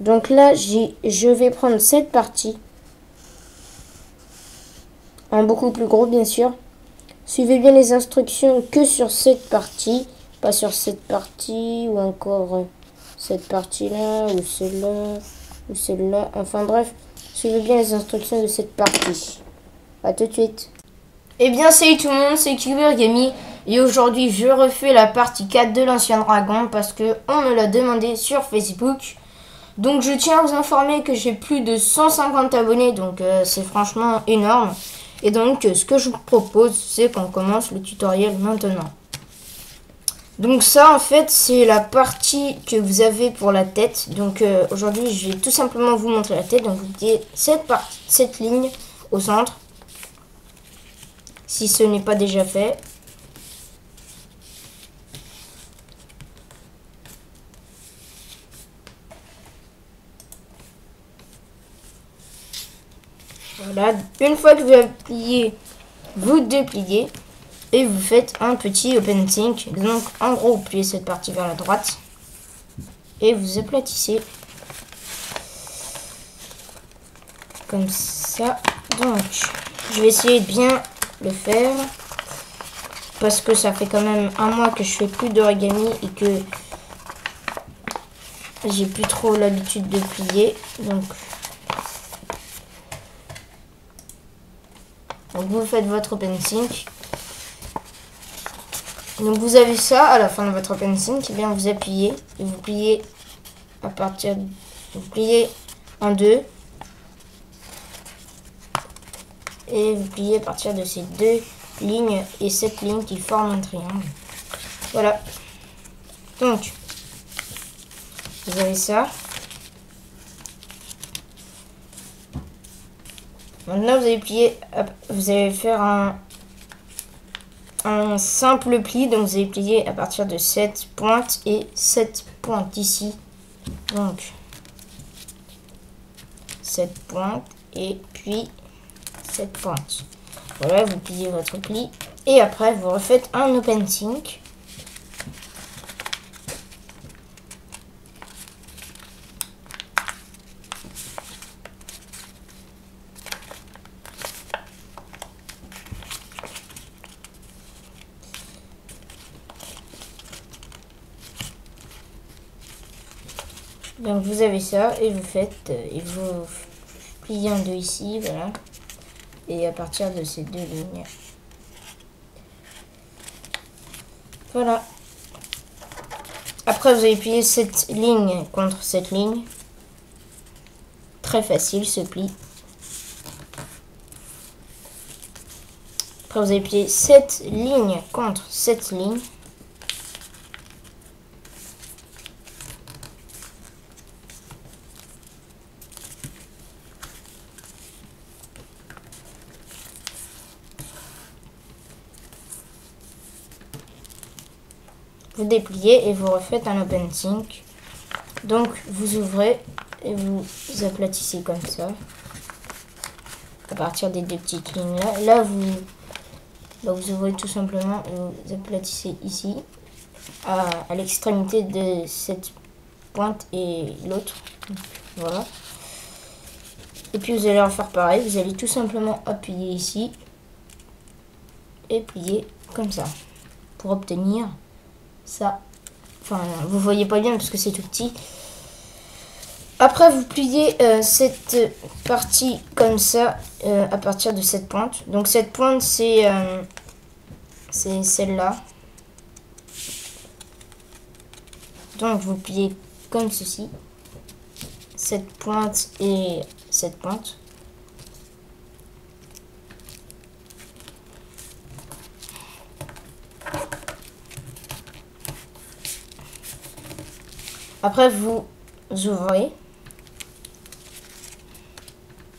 Donc là, je vais prendre cette partie. En beaucoup plus gros, bien sûr. Suivez bien les instructions que sur cette partie. Pas sur cette partie ou encore cette partie-là ou celle-là ou celle-là. Enfin bref, suivez bien les instructions de cette partie. A tout de suite. Eh bien salut tout le monde, c'est Kybergami et aujourd'hui je refais la partie 4 de l'ancien dragon parce que on me l'a demandé sur Facebook. Donc je tiens à vous informer que j'ai plus de 150 abonnés, donc c'est franchement énorme. Et donc ce que je vous propose, c'est qu'on commence le tutoriel maintenant. Donc ça en fait c'est la partie que vous avez pour la tête. Donc aujourd'hui je vais tout simplement vous montrer la tête. Donc vous pliez cette ligne au centre. Si ce n'est pas déjà fait. Voilà, une fois que vous avez plié, vous dépliez et vous faites un petit open think. Donc en gros, vous pliez cette partie vers la droite et vous aplatissez comme ça. Donc je vais essayer de bien le faire parce que ça fait quand même un mois que je fais plus d'origami et que j'ai plus trop l'habitude de plier. Donc vous faites votre open think. Donc vous avez ça à la fin de votre open think. Et bien vous appuyez et vous pliez à partir de, vous pliez en deux et vous pliez à partir de ces deux lignes et cette ligne qui forme un triangle. Voilà. Donc vous avez ça. Maintenant vous allez plier, vous allez faire un simple pli, donc vous allez plier à partir de cette pointe et cette pointe ici. Donc cette pointe et puis cette pointe. Voilà, vous pliez votre pli et après vous refaites un open think. Donc vous avez ça et vous faites et vous pliez en deux ici, voilà. Et à partir de ces deux lignes. Voilà. Après vous allez plier cette ligne contre cette ligne. Très facile ce pli. Après vous allez plier cette ligne contre cette ligne. Vous dépliez et vous refaites un open think. Donc vous ouvrez et vous aplatissez comme ça. À partir des deux petites lignes là. Là vous ouvrez tout simplement et vous aplatissez ici. À l'extrémité de cette pointe et l'autre. Voilà. Et puis vous allez en faire pareil. Vous allez tout simplement appuyer ici. Et plier comme ça. Pour obtenir ça. Enfin, vous voyez pas bien parce que c'est tout petit. Après, vous pliez cette partie comme ça à partir de cette pointe. Donc cette pointe, c'est celle-là. Donc vous pliez comme ceci. Cette pointe et cette pointe. Après, vous ouvrez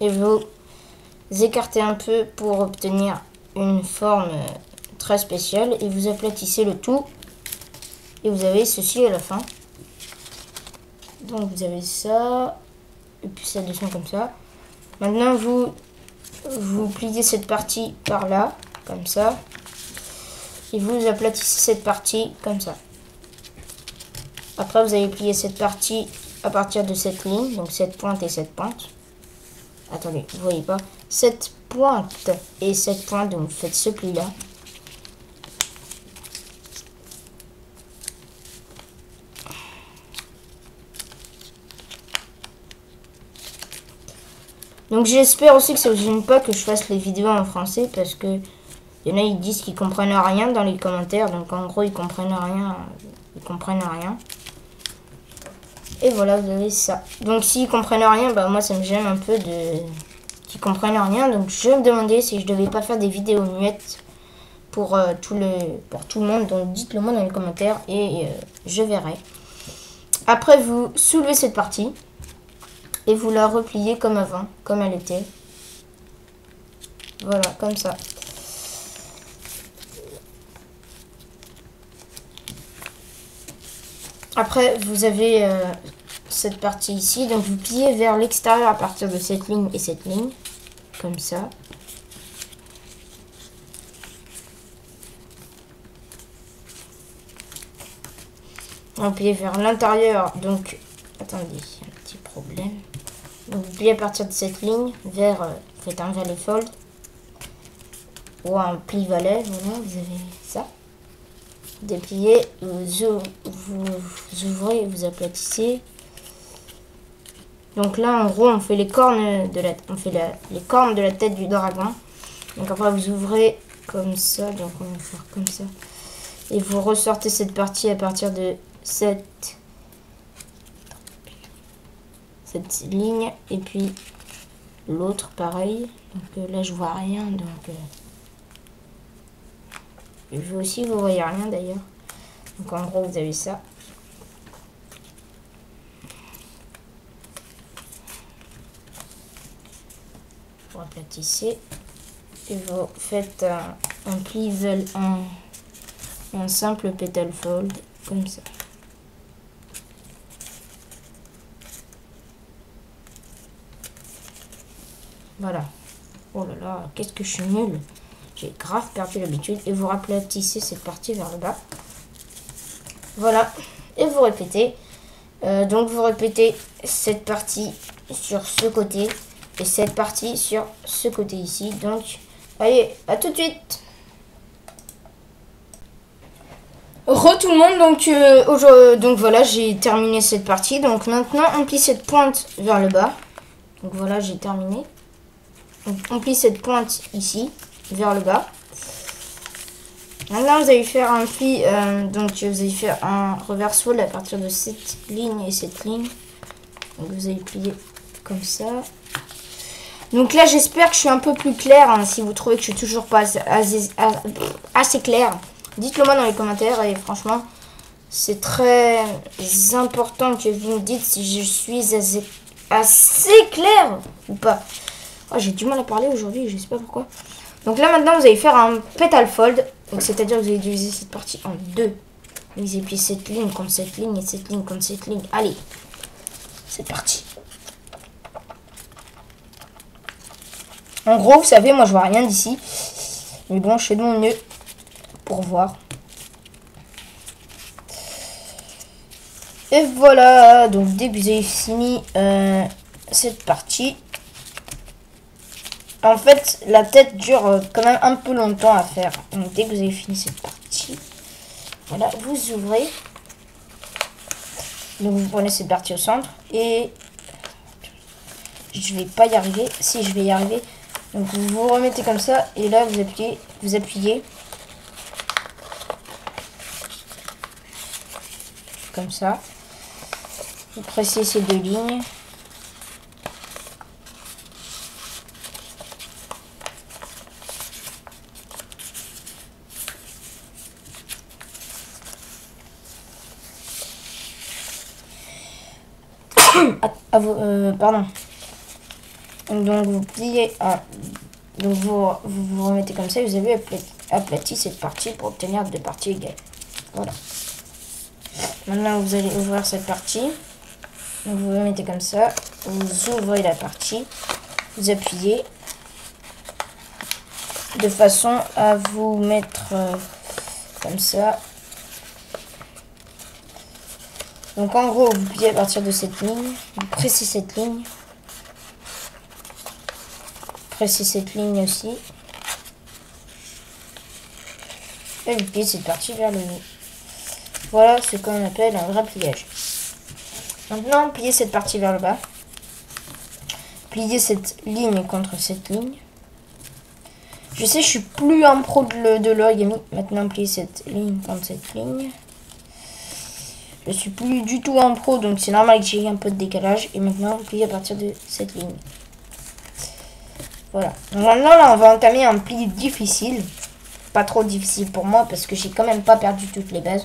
et vous écartez un peu pour obtenir une forme très spéciale et vous aplatissez le tout et vous avez ceci à la fin. Donc vous avez ça et puis ça descend comme ça. Maintenant vous pliez cette partie par là comme ça et vous aplatissez cette partie comme ça. Après, vous allez plier cette partie à partir de cette ligne, donc cette pointe et cette pointe. Attendez, vous voyez pas, cette pointe et cette pointe, donc vous faites ce pli là. Donc j'espère aussi que ça vous gêne pas que je fasse les vidéos en français, parce que il y en a ils disent qu'ils comprennent rien dans les commentaires, donc en gros ils comprennent rien, Et voilà, vous avez ça. Donc s'ils comprennent rien, bah moi ça me gêne un peu de qu'ils comprennent rien, donc je me demandais si je devais pas faire des vidéos muettes pour tout le monde, donc dites-le moi dans les commentaires et je verrai. Après vous soulevez cette partie et vous la repliez comme avant, comme elle était. Voilà, comme ça. Après, vous avez cette partie ici. Donc, vous pliez vers l'extérieur à partir de cette ligne et cette ligne. Comme ça. On plie vers l'intérieur. Donc, attendez, un petit problème. Donc, vous pliez à partir de cette ligne vers, vous faites un valet fold. Ou un pli valet. Voilà, vous avez ça. Dépliez, vous ouvrez, vous aplatissez. Donc là, en gros, on fait les cornes de les cornes de la tête du dragon. Donc après, vous ouvrez comme ça. Donc on va faire comme ça. Et vous ressortez cette partie à partir de cette ligne. Et puis l'autre, pareil. Donc là, je vois rien. Donc je aussi, vous voyez rien d'ailleurs. Donc en gros, vous avez ça. Vous aplatissez et vous faites un pli un simple petal fold comme ça. Voilà. Oh là là, qu'est-ce que je suis nulle. J'ai grave perdu l'habitude. Et vous raplatissez cette partie vers le bas. Voilà. Et vous répétez. Donc vous répétez cette partie sur ce côté. Et cette partie sur ce côté ici. Donc, allez, à tout de suite. Re tout le monde. Donc voilà, j'ai terminé cette partie. Donc maintenant, on plie cette pointe vers le bas. Donc voilà, j'ai terminé. Donc, on plie cette pointe ici. Vers le bas. Maintenant vous allez faire un pli, donc vous allez faire un reverse fold à partir de cette ligne et cette ligne. Donc vous allez plier comme ça. Donc là j'espère que je suis un peu plus claire, hein, si vous trouvez que je suis toujours pas assez claire. Dites-le moi dans les commentaires et franchement c'est très important que vous me dites si je suis assez claire ou pas. Oh, j'ai du mal à parler aujourd'hui, je sais pas pourquoi. Donc là maintenant vous allez faire un petal fold. Donc c'est-à-dire que vous allez diviser cette partie en deux. Vous allez plier cette ligne contre cette ligne et cette ligne contre cette ligne. Allez, c'est parti. En gros, vous savez, moi je vois rien d'ici. Mais bon, je fais de mon mieux pour voir. Et voilà, donc dès que vous avez fini cette partie. En fait, la tête dure quand même un peu longtemps à faire. Donc, dès que vous avez fini cette partie, voilà, vous ouvrez. Donc, vous prenez cette partie au centre. Et je vais pas y arriver. Si, je vais y arriver. Donc, vous vous remettez comme ça. Et là, vous appuyez. Comme ça. Vous pressez ces deux lignes. Pardon. Donc vous pliez, donc vous remettez comme ça. Vous avez aplati cette partie pour obtenir deux parties égales. Voilà. Maintenant vous allez ouvrir cette partie. Donc, vous remettez comme ça. Vous ouvrez la partie. Vous appuyez de façon à vous mettre comme ça. Donc en gros, vous pliez à partir de cette ligne, vous pressez cette ligne, pressez cette ligne aussi, et vous pliez cette partie vers le haut. Voilà ce qu'on appelle un vrai pliage. Maintenant, pliez cette partie vers le bas, pliez cette ligne contre cette ligne. Je sais, je suis plus un pro de l'origami. Maintenant, pliez cette ligne contre cette ligne. Je suis plus du tout un pro, donc c'est normal que j'ai un peu de décalage. Et maintenant, pliez à partir de cette ligne. Voilà. Donc maintenant, là, on va entamer un pli difficile. Pas trop difficile pour moi, parce que j'ai quand même pas perdu toutes les bases.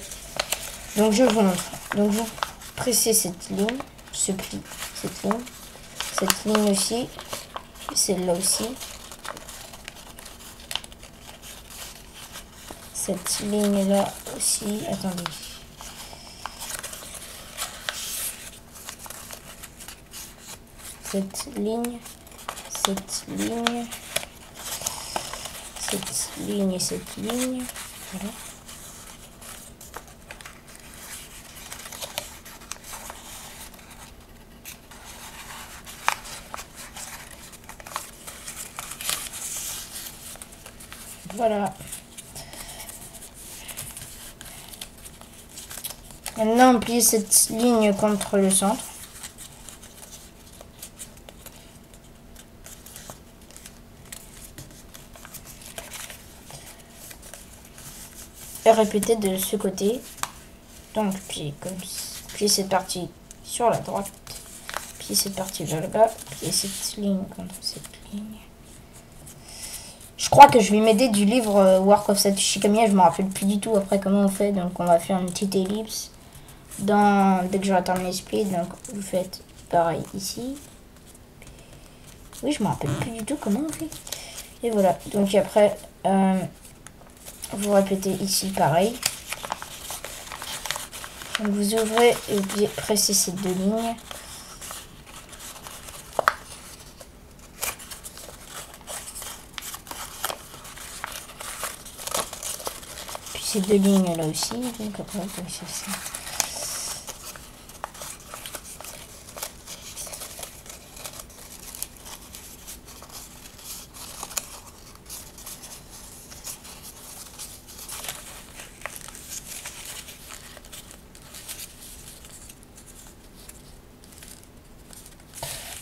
Donc, je vous montre. Donc, vous pressez cette ligne, ce pli, cette ligne aussi, celle-là aussi. Cette ligne-là aussi, attendez. Cette ligne, cette ligne, cette ligne et cette ligne. Voilà. Voilà. Maintenant, on plie cette ligne contre le centre. Et répétez de ce côté. Donc, pliez cette partie sur la droite. Pliez cette partie vers le bas. Pliez cette ligne contre cette ligne. Je crois que je vais m'aider du livre Work of Satoshi Kamiya. Je me rappelle plus du tout après comment on fait. Donc, on va faire une petite ellipse. Dès que j'aurai terminé ce pli, donc vous faites pareil ici. Oui, je me rappelle plus du tout comment on fait. Et voilà. Donc après, vous répétez ici pareil. Donc vous ouvrez et vous pressez ces deux lignes. Puis ces deux lignes là aussi. Donc après, vous faites ça.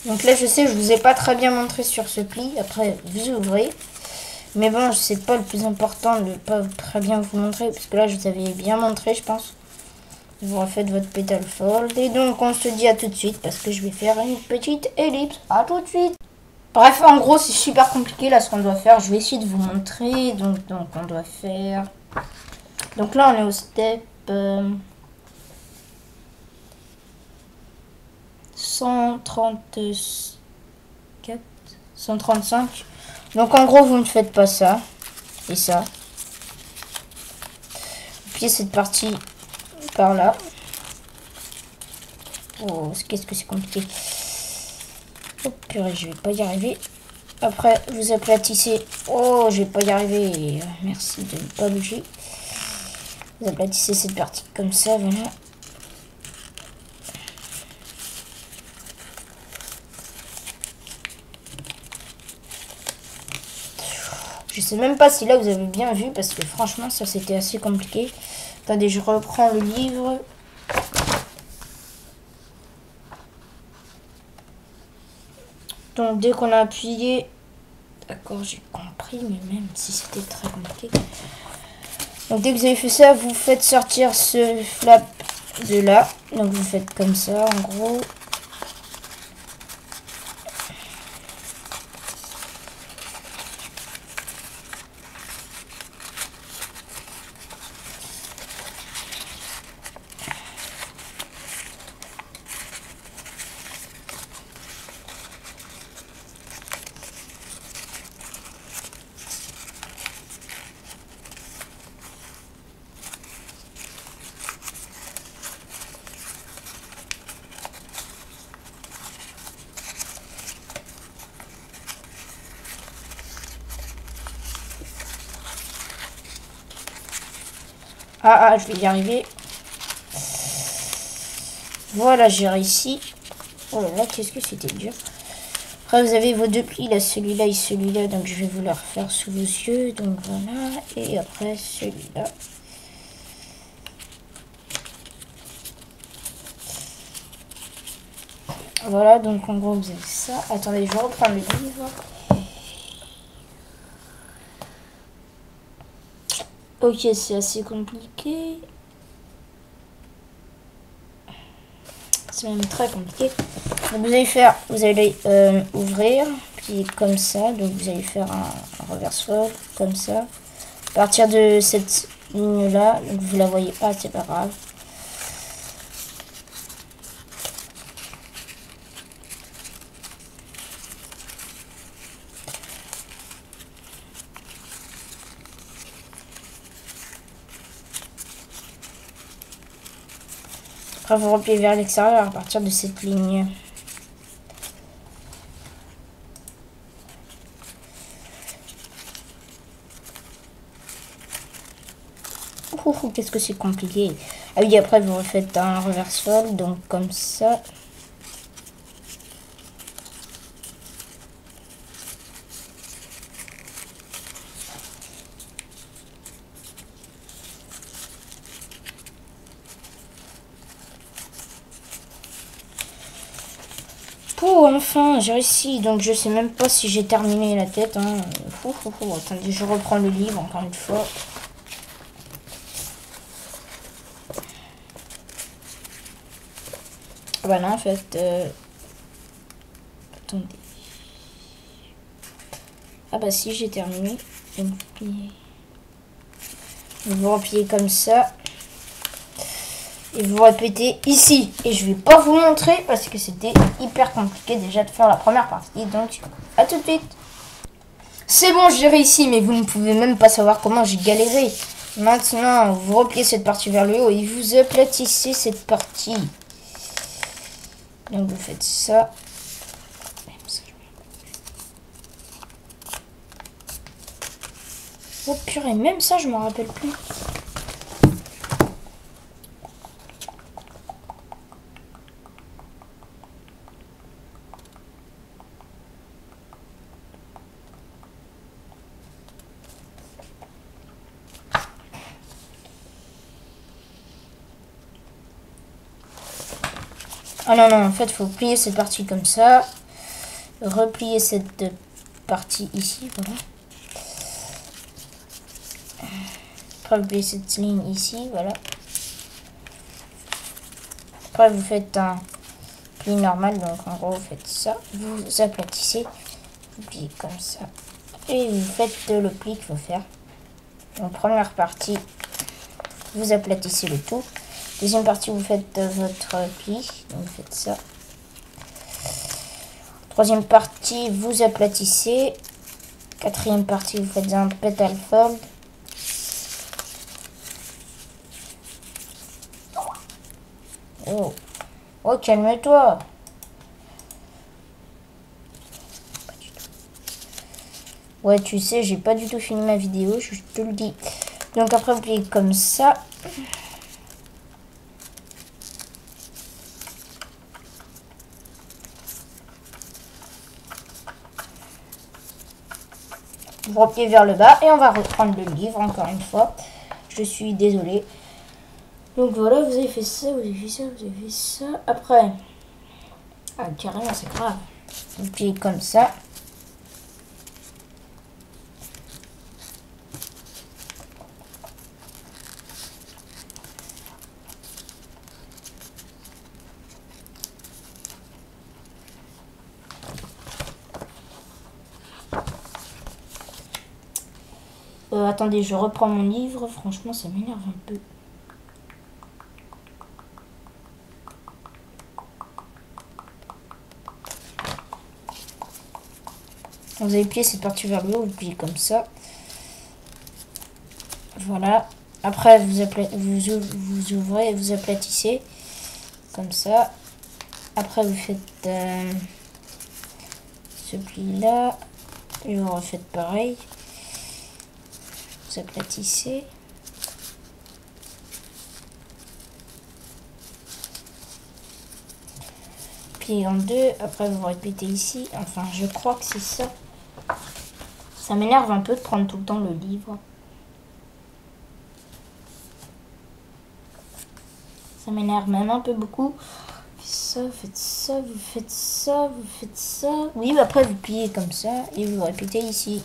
Donc là, je sais, je vous ai pas très bien montré sur ce pli. Après, vous ouvrez. Mais bon, c'est pas le plus important de pas très bien vous montrer. Parce que là, je vous avais bien montré, je pense. Vous refaites votre pétale fold. Et donc, on se dit à tout de suite. Parce que je vais faire une petite ellipse. À tout de suite. Bref, en gros, c'est super compliqué là ce qu'on doit faire. Je vais essayer de vous montrer. Donc on doit faire... Donc là, on est au step... 134, 135. Donc en gros, vous ne faites pas ça et ça. Vous pliez cette partie par là. Oh, qu'est-ce que c'est compliqué. Oh purée, je vais pas y arriver. Après, vous aplatissez. Oh, je vais pas y arriver. Merci de ne pas bouger. Vous aplatissez cette partie comme ça, voilà. Je sais même pas si là vous avez bien vu parce que franchement ça c'était assez compliqué. Attendez, je reprends le livre. Donc dès qu'on a appuyé, d'accord, j'ai compris, mais même si c'était très compliqué. Donc dès que vous avez fait ça, vous faites sortir ce flap de là. Donc vous faites comme ça en gros. Ah, je vais y arriver. Voilà, j'ai réussi. Oh là là, qu'est-ce que c'était dur. Après, vous avez vos deux plis, là, celui-là et celui-là. Donc, je vais vous les refaire sous vos yeux. Donc, voilà. Et après, celui-là. Voilà, donc en gros, vous avez ça. Attendez, je reprends le livre. Ok, c'est assez compliqué. C'est même très compliqué. Donc vous allez faire, vous allez ouvrir, puis comme ça. Donc vous allez faire un reverse fold, comme ça. À partir de cette ligne-là, donc vous la voyez pas, c'est pas grave. Après vous repliez vers l'extérieur à partir de cette ligne. Qu'est-ce que c'est compliqué. Ah oui, après vous refaites un reverse fold, donc comme ça. Oh, enfin, j'ai réussi. Donc, je sais même pas si j'ai terminé la tête. Hein. Attendez, je reprends le livre encore une fois. Ah bah non, en fait... Attendez. Ah bah si, j'ai terminé. Vous repliez comme ça. Et vous répétez ici. Et je vais pas vous montrer parce que c'était hyper compliqué déjà de faire la première partie. Donc, à tout de suite. C'est bon, j'ai réussi, mais vous ne pouvez même pas savoir comment j'ai galéré. Maintenant, vous repliez cette partie vers le haut et vous aplatissez cette partie. Donc, vous faites ça. Oh purée, même ça, je m'en rappelle plus. Ah non, non, en fait, il faut plier cette partie comme ça. Replier cette partie ici, voilà. Après, vous pliez cette ligne ici, voilà. Après, vous faites un pli normal, donc en gros, vous faites ça. Vous aplatissez, vous pliez comme ça. Et vous faites le pli qu'il faut faire. Donc, première partie, vous aplatissez le tout. Deuxième partie, vous faites votre pli, donc vous faites ça. Troisième partie, vous aplatissez. Quatrième partie, vous faites un petal fold. Oh, oh calme-toi. Ouais, tu sais, j'ai pas du tout fini ma vidéo, je te le dis. Donc après, vous pliez comme ça. Vous repliez vers le bas et on va reprendre le livre encore une fois. Je suis désolée. Donc voilà, vous avez fait ça, vous avez fait ça, vous avez fait ça. Après, ah carrément, c'est grave. Vous pliez comme ça. Attendez, je reprends mon livre. Franchement, ça m'énerve un peu. Vous avez plié cette partie vers le haut, vous pliez comme ça. Voilà. Après, vous ouvrez, vous aplatissez. Comme ça. Après, vous faites ce pli-là. Et vous refaites pareil. Vous aplatissez. pliez en deux. Après, vous répétez ici. Enfin, je crois que c'est ça. Ça m'énerve un peu de prendre tout le temps le livre. Ça m'énerve même un peu beaucoup. Ça, vous faites ça, vous faites ça, vous faites ça. Oui, mais après, vous pliez comme ça et vous répétez ici.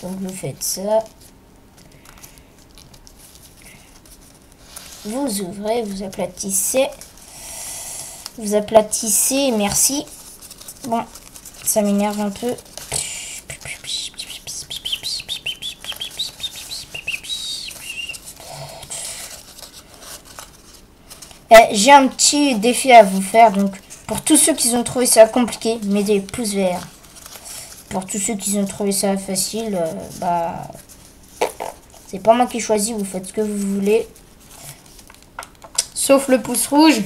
Donc, vous faites ça. Vous ouvrez, vous aplatissez. Vous aplatissez, merci. Bon, ça m'énerve un peu. J'ai un petit défi à vous faire, donc pour tous ceux qui ont trouvé ça compliqué, mettez des pouces verts. Pour tous ceux qui ont trouvé ça facile, bah c'est pas moi qui choisis, vous faites ce que vous voulez. Sauf le pouce rouge.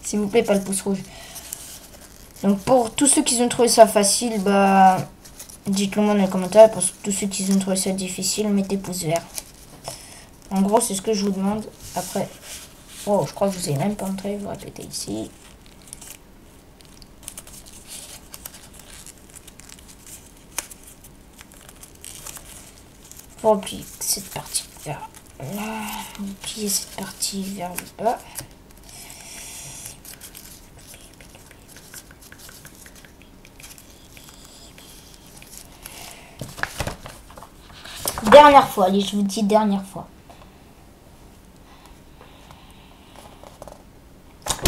S'il vous plaît, pas le pouce rouge. Donc pour tous ceux qui ont trouvé ça facile, bah dites-le moi dans les commentaires. Pour tous ceux qui ont trouvé ça difficile, mettez pouce vert. En gros, c'est ce que je vous demande. Après, oh, je crois que vous n'avez même pas entré. Vous répétez ici. Vous repliez cette partie vers là. Vous pliez cette partie vers le bas. Dernière fois, allez, je vous dis dernière fois.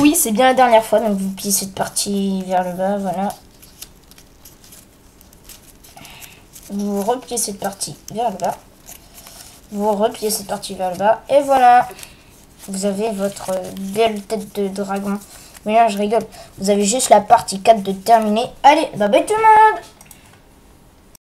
Oui, c'est bien la dernière fois, donc vous pliez cette partie vers le bas, voilà. Vous repliez cette partie vers le bas. Vous repliez cette partie vers le bas, et voilà. Vous avez votre belle tête de dragon. Mais là, je rigole. Vous avez juste la partie 4 de terminer. Allez, bye bye tout le monde!